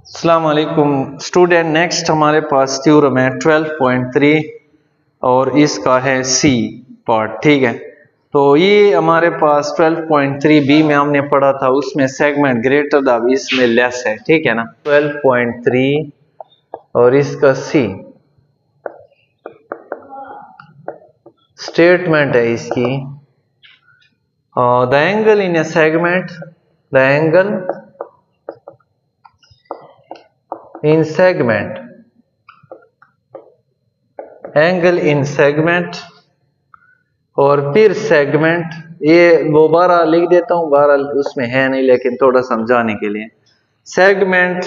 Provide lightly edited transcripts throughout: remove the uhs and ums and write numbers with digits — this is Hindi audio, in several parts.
अस्सलाम वालेकुम स्टूडेंट। नेक्स्ट हमारे पास थ्योरम है 12.3 और इसका है सी पार्ट। ठीक है, तो ये हमारे पास 12.3 बी में हमने पढ़ा था, उसमें सेगमेंट ग्रेटर था, इसमें लेस है। ठीक है ना, 12.3 और इसका सी स्टेटमेंट है इसकी। The angle in A segment, the angle in segment, angle in segment और फिर सेगमेंट, ये दोबारा लिख देता हूं, बहरहाल उसमें है नहीं लेकिन थोड़ा समझाने के लिए। Segment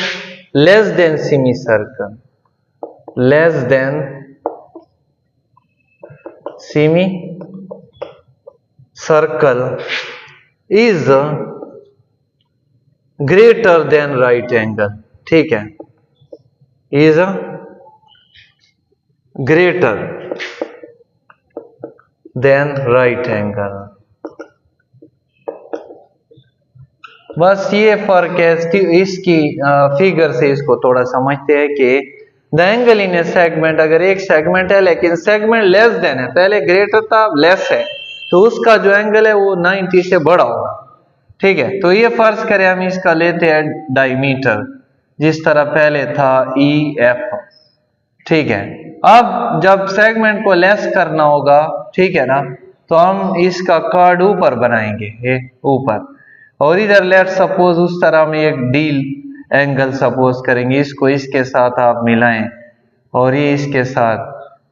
less than semi circle, less than semi circle is greater than right angle. ठीक है, is greater than right angle। बस ये फर्क है इसकी फिगर से इसको थोड़ा समझते हैं कि the angle in A segment, अगर एक सेगमेंट है लेकिन सेगमेंट लेस देन है, पहले ग्रेटर था लेस है, तो उसका जो एंगल है वो 90 से बड़ा होगा। ठीक है, तो ये फर्ज करें हम इसका लेते हैं डायमीटर, जिस तरह पहले था ई एफ। ठीक है, अब जब सेगमेंट को लेस करना होगा, ठीक है ना, तो हम इसका कार्ड ऊपर बनाएंगे, ये ऊपर, और इधर लेट सपोज उस तरह में एक डील एंगल सपोज करेंगे, इसको इसके साथ आप मिलाएं और ये इसके साथ,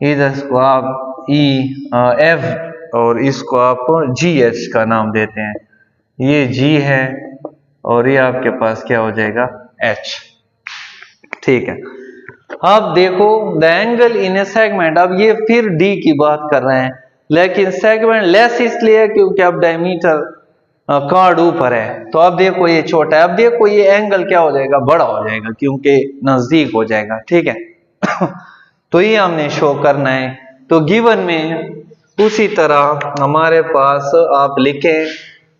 इधर को आप ई एफ और इसको आप जी एच का नाम देते हैं, ये जी है और ये आपके पास क्या हो जाएगा एच। ठीक है, अब देखो the angle in A segment, अब ये फिर डी की बात कर रहे हैं, लेकिन सेगमेंट लेस इसलिए है क्योंकि अब डायमीटर कार्ड ऊपर है, तो अब देखो ये छोटा है, अब देखो ये एंगल क्या हो जाएगा, बड़ा हो जाएगा क्योंकि नजदीक हो जाएगा। ठीक है तो ये हमने शो करना है, तो गिवन में उसी तरह हमारे पास आप लिखें,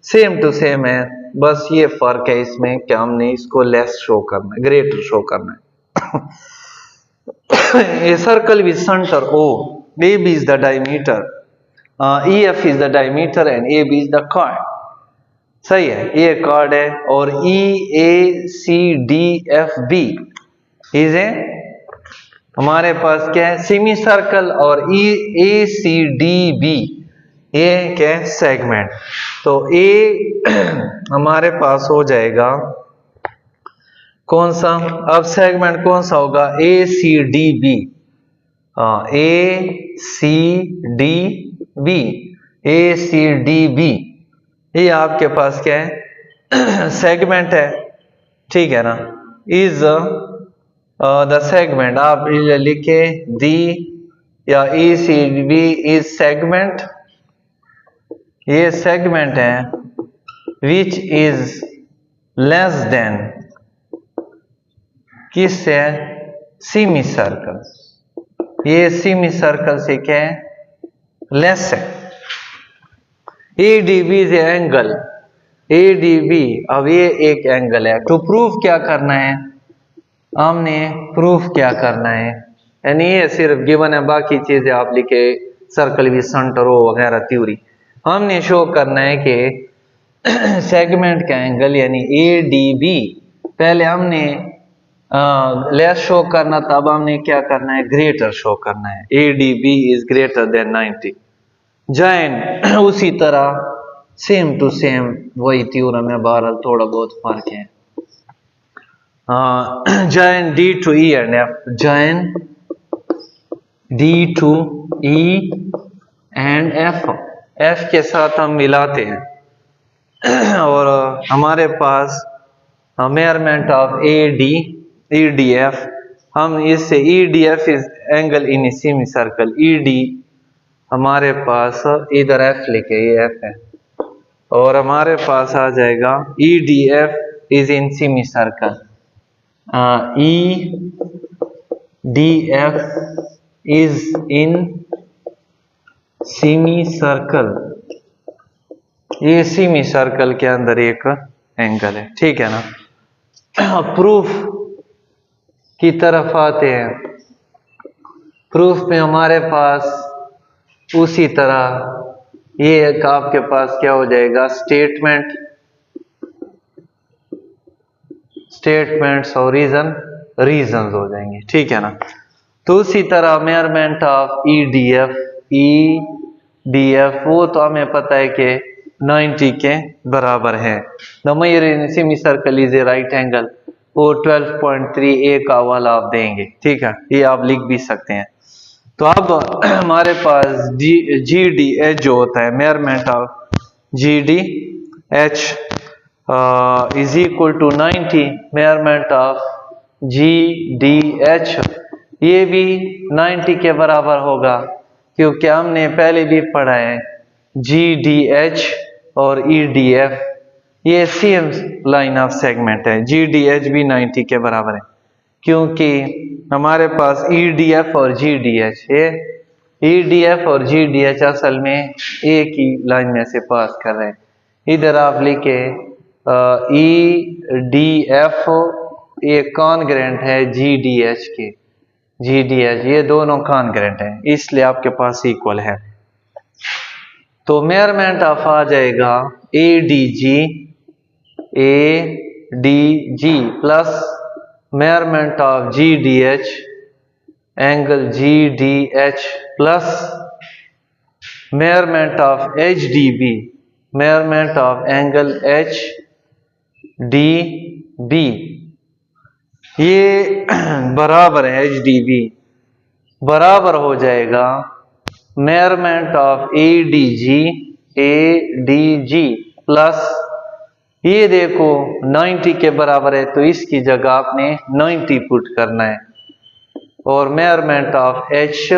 सेम टू सेम है, बस ये फर्क है इसमें कि हमने इसको लेस शो करना है, ग्रेटर शो करना है। A circle with center O, AB is the diameter, EF is the diameter and AB is the chord। सही है, ये कार्ड है, और EACDFB इज ए हमारे पास क्या है सेमी सर्कल, और EACDB ये क्या है सेगमेंट। तो ए हमारे पास हो जाएगा कौन सा, अब सेगमेंट कौन सा होगा, ACDB, ACDB, ACDB, ये आपके पास क्या है सेगमेंट है। ठीक है ना, इज द सेगमेंट, आप लिखे दी या ACDB इज सेगमेंट, ये सेगमेंट है विच इज लेस देन किससे, सेमी सर्कल, ये सेमी सर्कल से क्या है लेस है। ADB इज एंगल, ADB, अब ये एक एंगल है, टू प्रूफ क्या करना है, हमने प्रूफ क्या करना है, यानी ये सिर्फ गिवन है, बाकी चीजें आप लिखे सर्कल भी सेंटर हो वगैरह थ्योरी, हमने शो करना है कि सेगमेंट का एंगल यानी ADB, पहले हमने लेस शो करना था, अब हमने क्या करना है ग्रेटर शो करना है, ADB is greater than 90। Join उसी तरह सेम टू सेम वही थ्योरम है, बहरहाल थोड़ा बहुत फर्क है। Join D to E and F, join D to E and F, F के साथ हम मिलाते हैं और हमारे पास मेजरमेंट ऑफ EDF, हम इससे EDF is angle in semi circle, ED हमारे पास इधर F लिखे, ये F है, और हमारे पास आ जाएगा EDF is in semi circle, EDF is in semi circle, ये सेमी सर्कल के अंदर एक एंगल है। ठीक है ना, प्रूफ की तरफ आते हैं, प्रूफ में हमारे पास उसी तरह ये एक आपके पास क्या हो जाएगा, स्टेटमेंट्स और रीजंस हो जाएंगे, ठीक है ना। तो उसी तरह मेजरमेंट ऑफ ईडीएफ वो तो हमें पता है कि 90 के बराबर है। The major in semi circle is a right angle, वो 12.3 ए का वाला आप देंगे, ठीक है, ये आप लिख भी सकते हैं। तो अब हमारे पास जी डी एच जो होता है, measurement of g d h is equal to 90 measurement of g d h, ये भी 90 के बराबर होगा, क्योंकि हमने पहले भी पढ़ा है जी डी एच और ई डी एफ ये सेम लाइन ऑफ सेगमेंट है, जी डी एच भी 90 के बराबर है, क्योंकि हमारे पास ई डी एफ और जी डी एच, ये ई डी एफ और जी डी एच असल में एक ही लाइन में से पास कर रहे हैं। इधर आप लिखे ई डी एफ ये कॉन्ग्रेंट है जी डी एच के, जी डी एच ये दोनों कॉन्ग्रेंट है, इसलिए आपके पास इक्वल है। तो मेजरमेंट ऑफ आ जाएगा a D G plus measurement of g d h angle g d h plus measurement of H D b, measurement of angle h D b, ये बराबर है एच डी बी बराबर हो जाएगा measurement of A D G plus ये देखो 90 के बराबर है, तो इसकी जगह आपने 90 पुट करना है, और measurement of H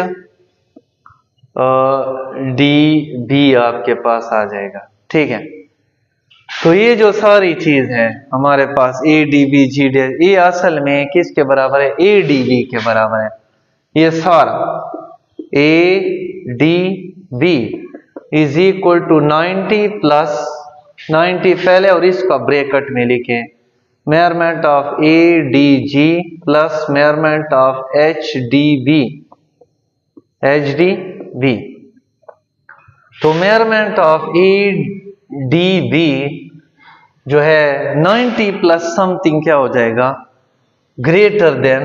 D b आपके पास आ जाएगा, ठीक है। तो ये जो सारी चीज है हमारे पास A D B G D, ये असल में किसके बराबर है, ए डी बी के बराबर है। ये सारा A D B is equal to 90 plus 90 पहले और इसका ब्रैकेट में लिखे measurement of A D G plus measurement of H D B, तो measurement of A D B जो है 90 प्लस समथिंग क्या हो जाएगा, ग्रेटर देन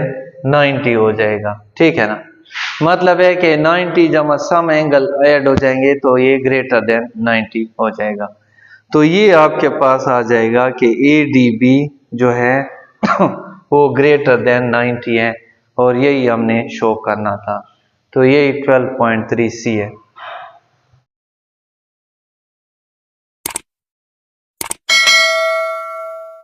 90 हो जाएगा, ठीक है ना। मतलब है कि 90 जमा सम एंगल ऐड हो जाएंगे तो ये ग्रेटर देन 90 हो जाएगा। तो ये आपके पास आ जाएगा कि ए डी बी जो है वो ग्रेटर देन 90 है, और यही हमने शो करना था। तो यही 12.3 सी है।